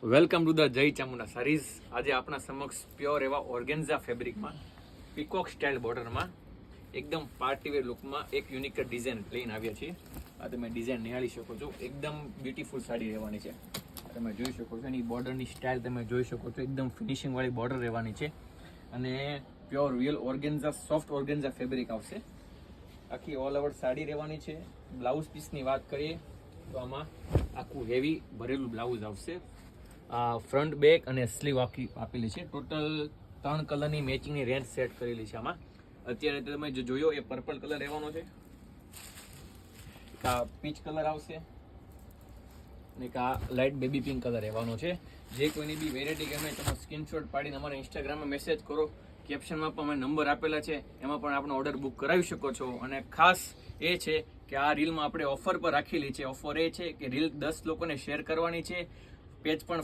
Welcome to the જય Chamunda saris. આજે આપણા સમક્ષ પ્યોર એવા ઓર્ગેન્ઝા ફેબ્રિકમાં પીકોક સ્ટાઇલ બોર્ડરમાં એકદમ પાર્ટીવેર લુકમાં એક યુનિક ડિઝાઇન લઈને આવ્યા છીએ. આ તમે ડિઝાઇન નિહાળી શકો છો. એકદમ બ્યુટીફુલ સાડી રહેવાની છે. તમે જોઈ શકો છો એની બોર્ડરની સ્ટાઇલ તમે જોઈ શકો છો. એકદમ ફિનિશિંગ વાળી બોર્ડર રહેવાની છે અને pure real organza soft organza fabric આવશે. આખી ઓલ ઓવર સાડી રહેવાની છે. બ્લાઉઝ પીસની વાત કરીએ તો આમાં આખું હેવી ભરેલું બ્લાઉઝ આવશે. ફ્રન્ટ બેક અને સ્લીવ આખી આપેલી છે. ટોટલ 3 કલરની મેચિંગની રેન્જ સેટ કરેલી છે. આમાં અત્યારે તમે જે જોયો એ પર્પલ કલર રહેવાનો છે, આ પીચ કલર આવશે અને આ લાઇટ બેબી પિંક કલર રહેવાનો છે. જે કોઈની બી વેરાયટી ગમે તમે સ્ક્રીનશોટ પાડીને અમારા ઇન્સ્ટાગ્રામમાં મેસેજ કરો. કેપ્શનમાં પણ અમે નંબર આપેલા છે, એમાં પણ આપણો ઓર્ડર બુક કરાવી શકો છો. અને ખાસ એ છે કે આ રીલમાં આપણે ઓફર પર રાખેલી છે. ઓફર એ છે કે રીલ 10 લોકોને શેર કરવાની છે. પેજ પણ